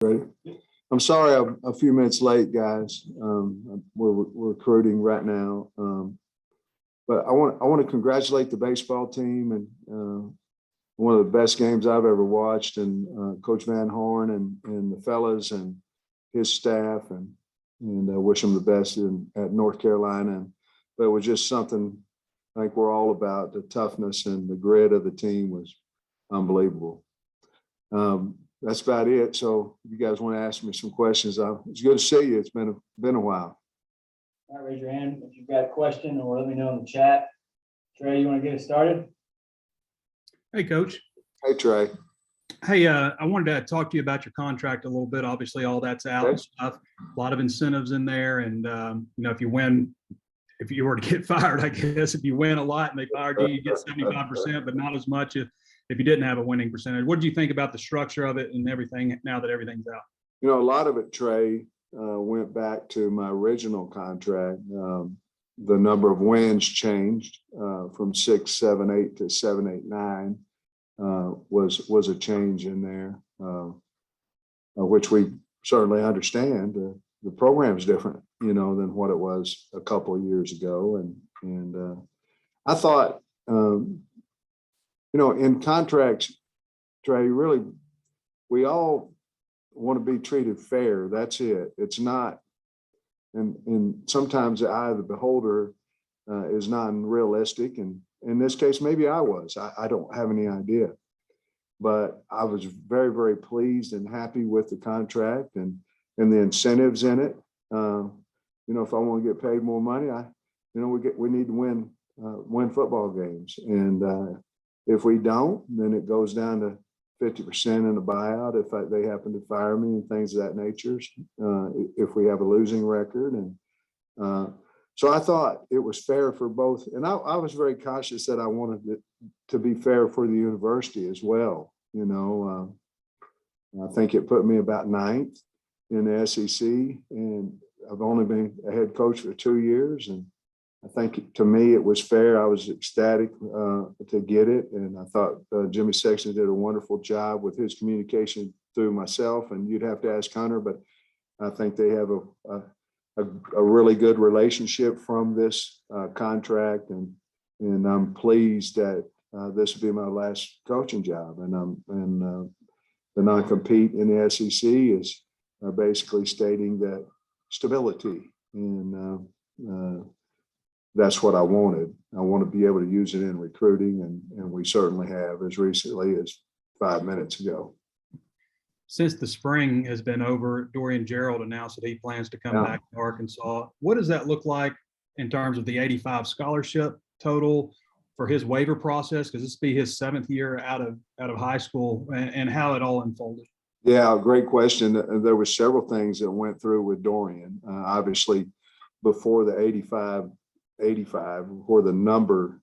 Ready? I'm sorry I'm a few minutes late, guys. We're recruiting right now. But I want to congratulate the baseball team and one of the best games I've ever watched, and Coach Van Horn and the fellas and his staff, and wish them the best at North Carolina. But it was just something I think we're all about. The toughness and the grit of the team was unbelievable. That's about it. So if you guys want to ask me some questions, it's good to see you. It's been a while. All right, raise your hand if you've got a question, or let me know in the chat. Trey, you want to get us started? Hey, Coach. Hey, Trey. Hey, I wanted to talk to you about your contract a little bit. Obviously, all that's out and stuff. A lot of incentives in there, and if you win, if you were to get fired, I guess if you win a lot and they fired you, you get 75%, but not as much if you didn't have a winning percentage. What did you think about the structure of it and everything now that everything's out? A lot of it, Trey, went back to my original contract. The number of wins changed from 6, 7, 8 to 7, 8, 9 was a change in there, which we certainly understand. The program is different, than what it was a couple of years ago. And I thought, in contracts, Trey, really, we all want to be treated fair. That's it. It's not, and sometimes the eye of the beholder is not unrealistic. And in this case, maybe I was. I don't have any idea. But I was very, very pleased and happy with the contract and the incentives in it. If I want to get paid more money, we need to win football games. And if we don't, then it goes down to 50% in the buyout if they happen to fire me and things of that nature, if we have a losing record. And so I thought it was fair for both. And I was very cautious that I wanted it to be fair for the university as well. I think it put me about 9th in the SEC, and I've only been a head coach for 2 years. And I think to me, it was fair. I was ecstatic to get it. And I thought Jimmy Sexton did a wonderful job with his communication through myself. And you'd have to ask Hunter, but I think they have a really good relationship from this contract. And I'm pleased that this will be my last coaching job. And the non-compete in the SEC is basically stating that stability. And that's what I wanted. I want to be able to use it in recruiting, and we certainly have as recently as 5 minutes ago. Since the spring has been over, Dorian Gerald announced that he plans to come back to Arkansas. What does that look like in terms of the 85 scholarship total for his waiver process? Because this will be his 7th year out of high school, and how it all unfolded. Yeah, great question. There were several things that went through with Dorian. Obviously, before the 85, where the number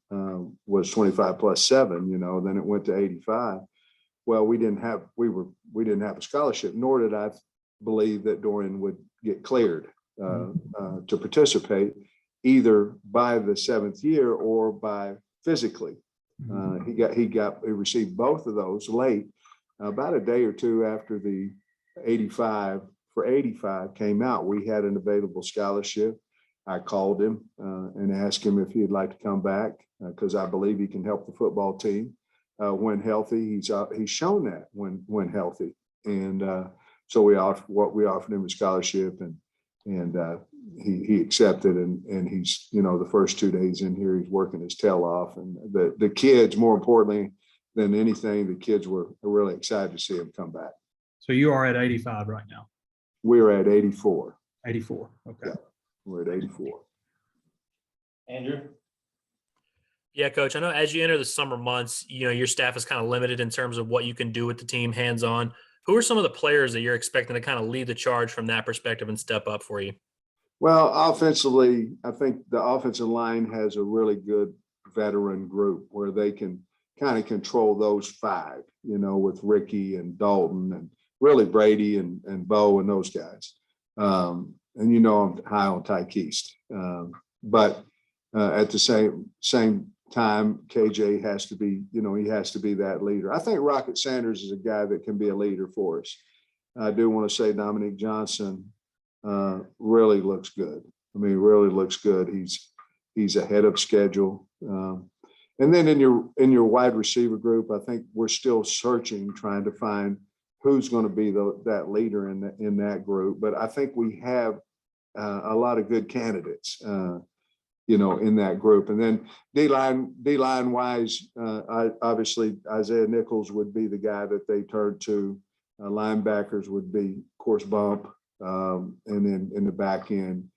was 25 plus 7, then it went to 85. Well, we didn't have a scholarship, nor did I believe that Dorian would get cleared to participate either by the 7th year or by physically. He received both of those late, about a day or two after the 85 came out. We had an available scholarship. I called him and asked him if he'd like to come back because I believe he can help the football team when healthy. He's shown that when healthy, and so we offered him a scholarship, and he accepted, and he's the first 2 days in here he's working his tail off, and the kids, more importantly than anything, the kids were really excited to see him come back. So you are at 85 right now. We're at 84. 84. Okay. Yeah. We're at 84. Andrew? Yeah, Coach, I know as you enter the summer months, your staff is kind of limited in terms of what you can do with the team hands-on. Who are some of the players that you're expecting to kind of lead the charge from that perspective and step up for you? Well, offensively, I think the offensive line has a really good veteran group where they can kind of control those 5, with Ricky and Dalton and really Brady and Bo and those guys. And I'm high on Tyke East. But at the same time, KJ has to be, he has to be that leader. I think Rocket Sanders is a guy that can be a leader for us. I do want to say Dominique Johnson really looks good. I mean, really looks good. He's ahead of schedule. And then in your wide receiver group, I think we're still searching, trying to find who's going to be that leader in that group. But I think we have a lot of good candidates, in that group. And then D-line wise, obviously Isaiah Nichols would be the guy that they turn to. Linebackers would be, of course, Bump. And then in the back end,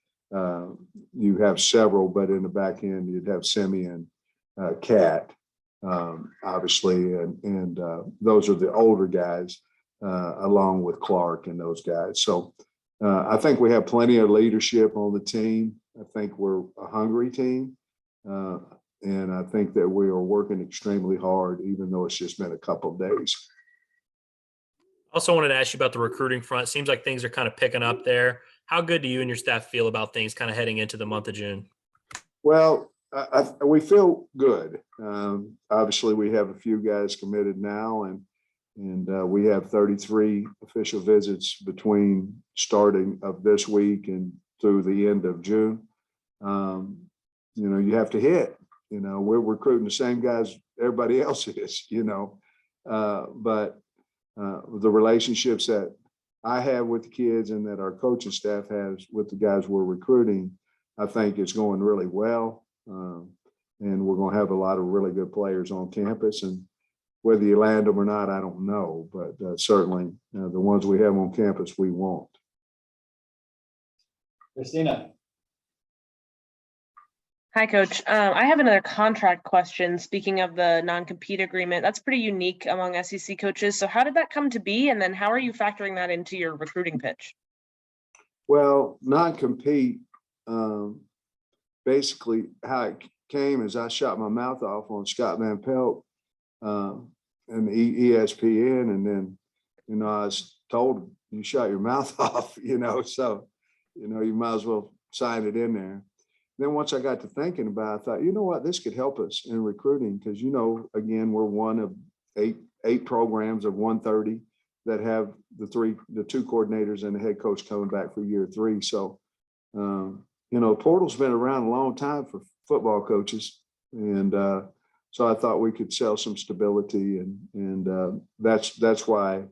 you have several, but in the back end, you'd have Simeon, Cat, obviously, and those are the older guys, along with Clark and those guys. So I think we have plenty of leadership on the team. I think we're a hungry team, and I think that we are working extremely hard, even though it's just been a couple of days. Also wanted to ask you about the recruiting front. Seems like things are kind of picking up there. How good do you and your staff feel about things kind of heading into the month of June? Well, we feel good. Obviously, we have a few guys committed now, and we have 33 official visits between starting of this week and through the end of June. You have to hit. We're recruiting the same guys everybody else is. But the relationships that I have with the kids and that our coaching staff has with the guys we're recruiting, I think it's going really well. And we're going to have a lot of really good players on campus. And whether you land them or not, I don't know. But certainly the ones we have on campus, we want. Christina. Hi, Coach. I have another contract question. Speaking of the non-compete agreement, that's pretty unique among SEC coaches. So how did that come to be? And then how are you factoring that into your recruiting pitch? Well, non-compete, basically how it came is I shot my mouth off on Scott Van Pelt and ESPN. And then, I was told you shot your mouth off, so, you might as well sign it in there. Then once I got to thinking about it, I thought, you know what, this could help us in recruiting because, again, we're one of eight programs of 130 that have the two coordinators and the head coach coming back for year 3. So, portal's been around a long time for football coaches. And so I thought we could sell some stability and that's why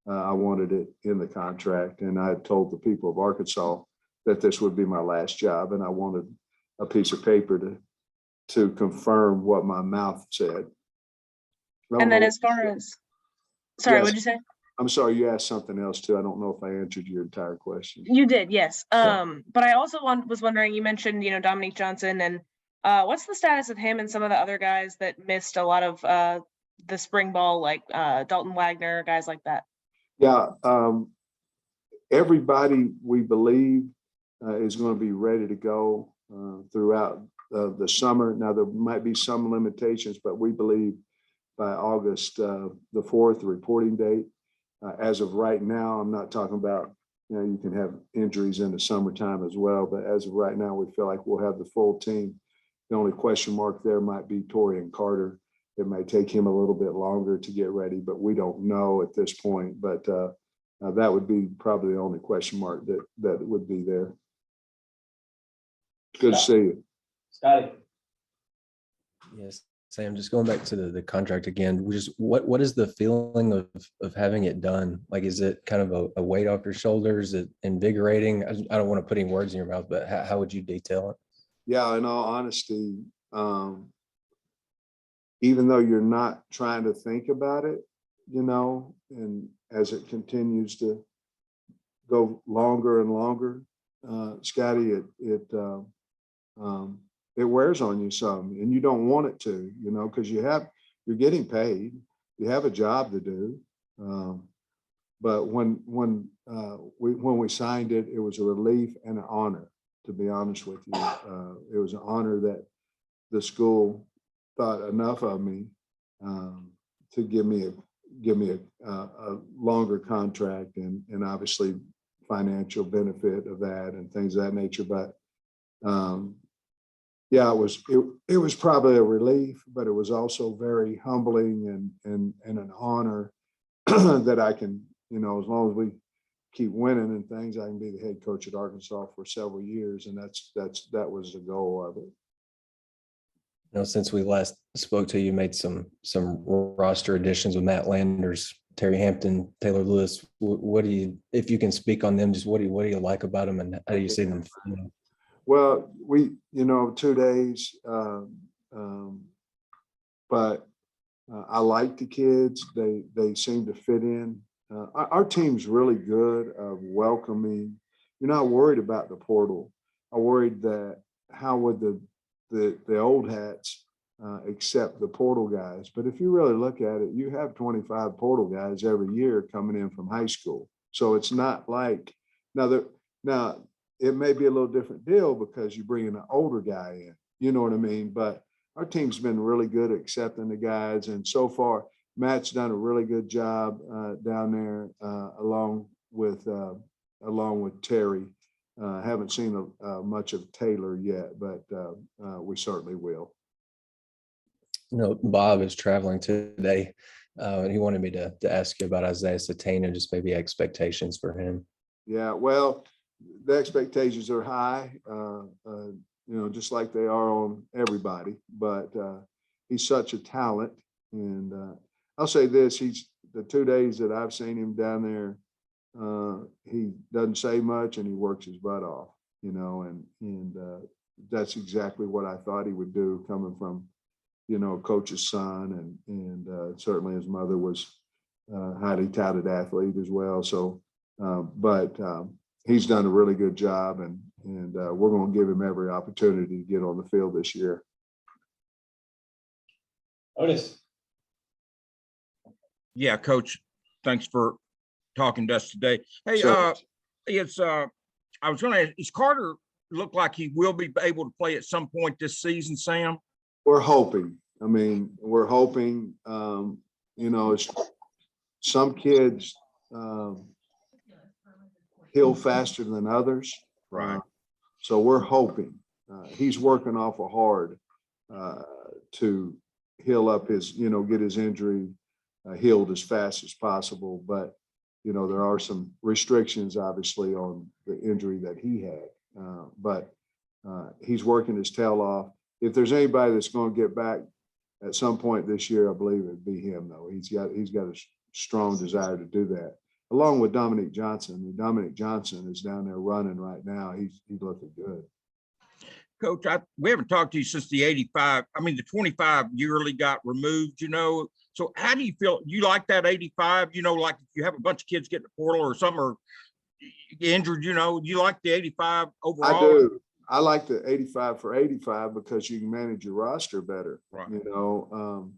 I wanted it in the contract. And I had told the people of Arkansas that this would be my last job. And I wanted a piece of paper to confirm what my mouth said. And then as far as, sorry, Yes. what'd you say? I'm sorry, you asked something else too. I don't know if I answered your entire question. You did, yes. Yeah. But I also was wondering, you mentioned, Dominique Johnson, and what's the status of him and some of the other guys that missed a lot of the spring ball, like Dalton Wagner, guys like that? Yeah, everybody we believe is going to be ready to go throughout the summer. Now, there might be some limitations, but we believe by August the 4th, the reporting date. As of right now, I'm not talking about, you can have injuries in the summertime as well, but as of right now, we feel like we'll have the full team. The only question mark there might be Dorian Carter. It may take him a little bit longer to get ready, but we don't know at this point. But that would be probably the only question mark that would be there. Good to see you. Scotty. Yes, Sam, just going back to the contract again, what is the feeling of having it done? Like, is it kind of a weight off your shoulders? Is it invigorating? I don't want to put any words in your mouth, but how would you detail it? Yeah, in all honesty, even though you're not trying to think about it, and as it continues to go longer and longer, Scotty, it wears on you some, and you don't want it to, because you're getting paid, you have a job to do. But when we signed it, it was a relief and an honor, to be honest with you. It was an honor that the school thought enough of me to give me a longer contract and obviously financial benefit of that and things of that nature. But yeah, it was probably a relief, but it was also very humbling and an honor that I can you know, as long as we keep winning and things, I can be the head coach at Arkansas for several years. And that was the goal of it. You know, since we last spoke to you, made some roster additions with Matt Landers, Terry Hampton, Taylor Lewis. What do you, if you can speak on them, just what do you like about them, and how do you see them? Well, we, you know, 2 days, but I like the kids. They seem to fit in. Our team's really good of welcoming. You're not worried about the portal. I worried that how would the old hats accept the portal guys. But if you really look at it, you have 25 portal guys every year coming in from high school. So it's not like now it may be a little different deal because you bring in an older guy in, you know what I mean? But our team's been really good at accepting the guys. And so far, Matt's done a really good job down there along with Terry. Haven't seen much of Taylor yet, but we certainly will. You know, Bob is traveling today, and he wanted me to ask you about Isaiah Satane and just maybe expectations for him. Yeah, well, the expectations are high, you know, just like they are on everybody. But he's such a talent, and I'll say this: he's the 2 days that I've seen him down there. He doesn't say much and he works his butt off, you know, and that's exactly what I thought he would do coming from, you know, coach's son, and certainly his mother was a highly touted athlete as well. So, but he's done a really good job, and we're going to give him every opportunity to get on the field this year. Otis. Yeah, Coach, thanks for talking to us today. Hey, Sure. I was going to ask, is Carter look like he will be able to play at some point this season, Sam? We're hoping. I mean, we're hoping, you know, some kids heal faster than others. Right. So we're hoping. He's working awful hard to heal up his, you know, get his injury healed as fast as possible. But, you know, there are some restrictions, obviously, on the injury that he had. But he's working his tail off. If there's anybody that's going to get back at some point this year, I believe it'd be him, though. He's got a strong desire to do that, along with Dominic Johnson. I mean, Dominic Johnson is down there running right now. He's looking good. Coach, we haven't talked to you since the 85. I mean, the 25 yearly got removed, you know. So how do you feel? You like that 85? You know, like if you have a bunch of kids get in the portal or something or injured, you know, you like the 85 overall? I do. I like the 85 for 85 because you can manage your roster better. Right. You know,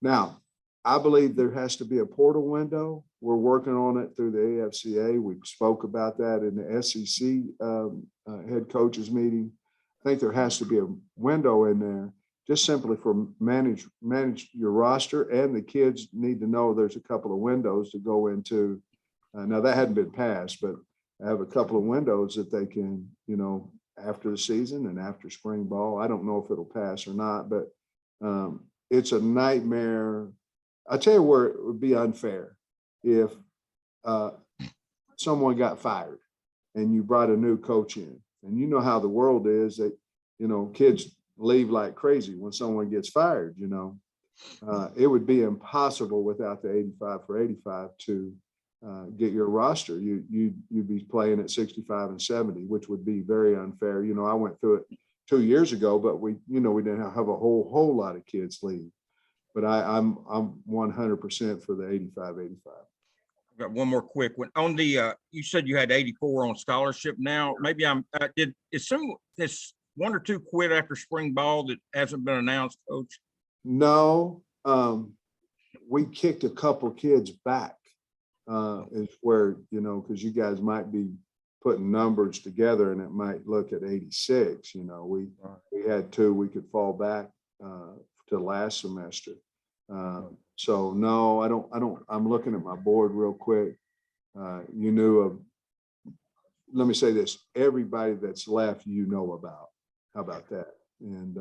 now I believe there has to be a portal window. We're working on it through the AFCA. We spoke about that in the SEC head coaches meeting. I think there has to be a window in there just simply for manage your roster, and the kids need to know there's a couple of windows to go into. Now that hadn't been passed, but I have a couple of windows that they can, you know, after the season and after spring ball. I don't know if it'll pass or not, but it's a nightmare. I tell you where it would be unfair if someone got fired and you brought a new coach in, and you know how the world is that, you know, kids leave like crazy when someone gets fired, you know. It would be impossible without the 85 for 85 to get your roster. You'd be playing at 65 and 70, which would be very unfair. You know, I went through it 2 years ago, but we didn't have a whole lot of kids leave. But I'm 100% for the 85. I've got one more quick one. On the you said you had 84 on scholarship now. Maybe is some this 1 or 2 quit after spring ball that hasn't been announced, Coach? No, we kicked a couple kids back. Is where, you know, because you guys might be putting numbers together and it might look at 86. You know, we had 2 we could fall back to last semester. So no, I don't. I'm looking at my board real quick. You knew of. Let me say this: everybody that's left, you know about. How about that? And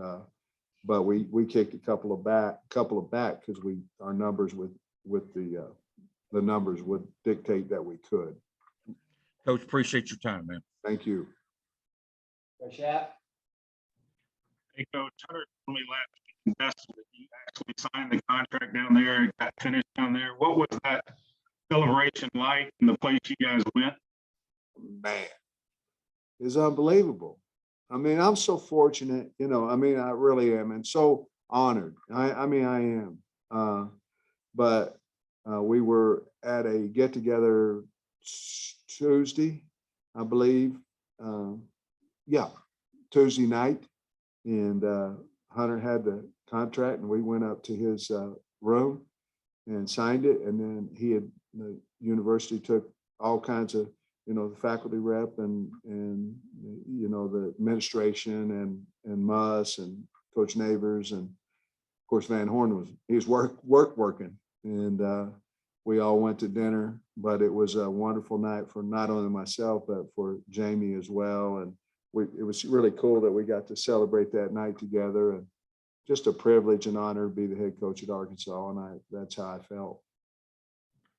but we kicked a couple of back because our numbers with the the numbers would dictate that we could. Coach, appreciate your time, man. Thank you. Coach Schapp? Hey, Coach, Hunter told me last week that you actually signed the contract down there and got finished down there. What was that celebration like in the place you guys went? Man, it's unbelievable. I mean, I'm so fortunate, you know, I mean, I really am, and so honored. I mean, I am. But we were at a get together Tuesday, I believe. Yeah, Tuesday night. And Hunter had the contract and we went up to his room and signed it. And then the university took all kinds of, you know, the faculty rep and you know, the administration and Muss and Coach Neighbors, and of course Van Horn he was working, and we all went to dinner. But it was a wonderful night for not only myself but for Jamie as well, and it was really cool that we got to celebrate that night together, and just a privilege and honor to be the head coach at Arkansas, and that's how I felt.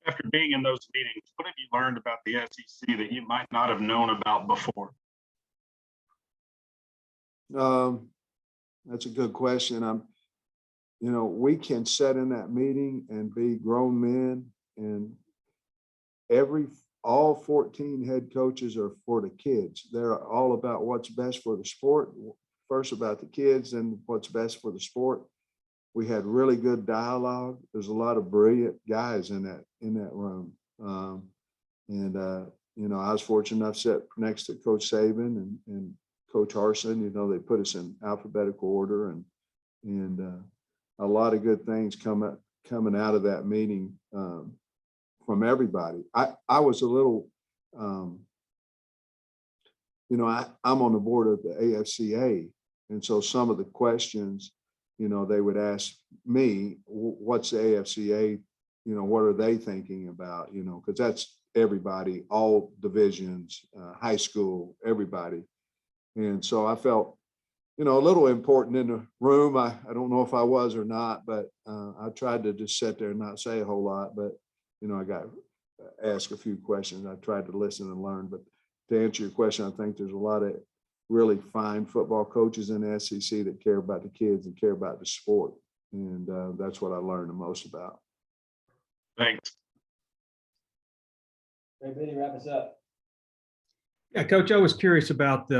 After being in those meetings, what have you learned about the SEC that you might not have known about before? That's a good question. You know, we can sit in that meeting and be grown men, and all 14 head coaches are for the kids. They're all about what's best for the sport, first about the kids and what's best for the sport. We had really good dialogue. There's a lot of brilliant guys in that room. You know, I was fortunate enough to sit next to Coach Saban and Coach Harsin. You know, they put us in alphabetical order, and a lot of good things coming out of that meeting from everybody. I was a little, you know, I'm on the board of the AFCA, and so some of the questions, you know, they would ask me, what's the AFCA, you know, what are they thinking about, you know, because that's everybody, all divisions, high school, everybody. And so I felt, you know, a little important in the room. I don't know if I was or not, but I tried to just sit there and not say a whole lot. But, you know, I got asked a few questions. I tried to listen and learn. But to answer your question, I think there's a lot of really fine football coaches in the SEC that care about the kids and care about the sport. And that's what I learned the most about. Thanks. Ray Biddy, wrap us up. Yeah, Coach, I was curious about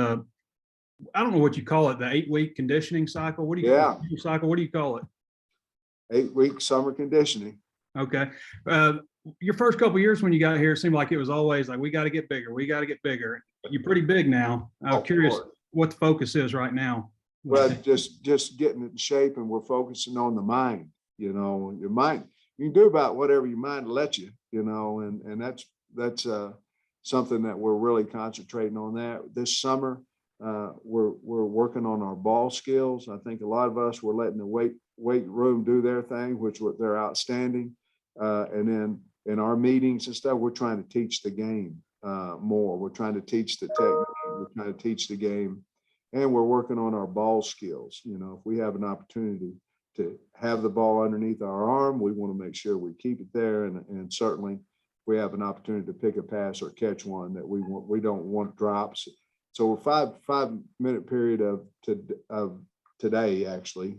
I don't know what you call it, the 8-week conditioning cycle. What do you call it? Cycle? What do you call it? 8-week summer conditioning. Okay. Your first couple of years when you got here, it seemed like it was always like, we got to get bigger. We got to get bigger. You're pretty big now. I'm curious what the focus is right now. Well, just getting it in shape, and we're focusing on the mind. You know, your mind, you can do about whatever your mind will let you, you know, and that's something that we're really concentrating on that this summer. We're working on our ball skills. I think a lot of us were letting the weight room do their thing, which they're outstanding. And then in our meetings and stuff, we're trying to teach the game more. We're trying to teach the technique. We're trying to teach the game, and we're working on our ball skills. You know, if we have an opportunity to have the ball underneath our arm, we want to make sure we keep it there. And certainly, if we have an opportunity to pick a pass or catch one, that we don't want drops. So we're 5-minute period of today actually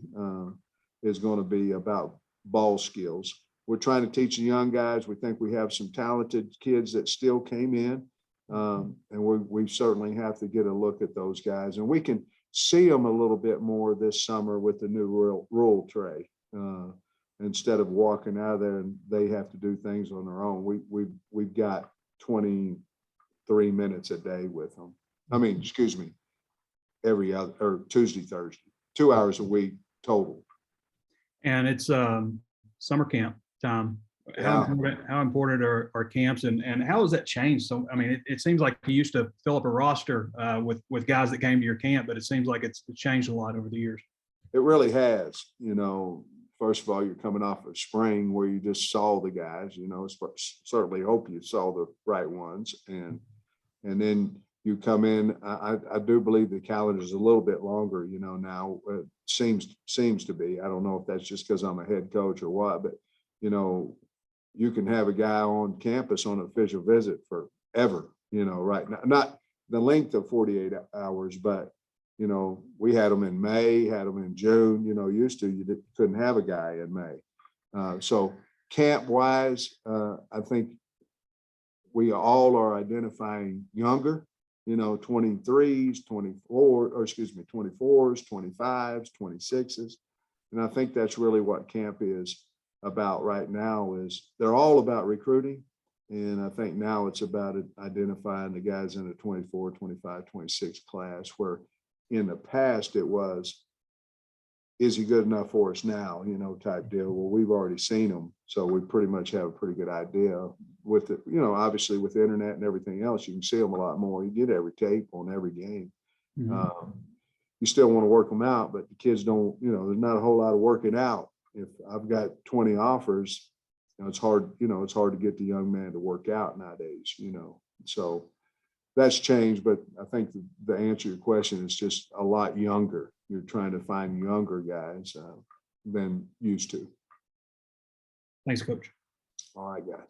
is going to be about ball skills. We're trying to teach the young guys. We think we have some talented kids that still came in, and we certainly have to get a look at those guys, and we can see them a little bit more this summer with the new rule tray. Instead of walking out of there and they have to do things on their own, we've got 23 minutes a day with them. I mean, excuse me, every other or Tuesday, Thursday, 2 hours a week total. And it's summer camp time. How important are camps, and how has that changed? So, I mean, it seems like you used to fill up a roster with guys that came to your camp, but it seems like it's changed a lot over the years. It really has. You know, first of all, you're coming off of spring where you just saw the guys. You know, certainly hope you saw the right ones, and then you come in. I do believe the calendar is a little bit longer. You know, now it seems to be. I don't know if that's just because I'm a head coach or what, but you know, you can have a guy on campus on an official visit forever, you know, right now, not the length of 48 hours, but, you know, we had them in May, had them in June, you know, used to, couldn't have a guy in May. So camp wise, I think we all are identifying younger, you know, 23s, 24s, 25s, 26s. And I think that's really what camp is about right now, is they're all about recruiting. And I think now it's about identifying the guys in the 24, 25, 26 class, where in the past it was, is he good enough for us now, you know, type deal. Well, we've already seen him, so we pretty much have a pretty good idea with it. You know, obviously with the internet and everything else, you can see them a lot more. You get every tape on every game. You still want to work them out, but the kids don't, you know, there's not a whole lot of working out. If I've got 20 offers, you know, it's hard to get the young man to work out nowadays, you know. So that's changed, but I think the answer to your question is just a lot younger. You're trying to find younger guys than used to. Thanks, Coach. All right, guys.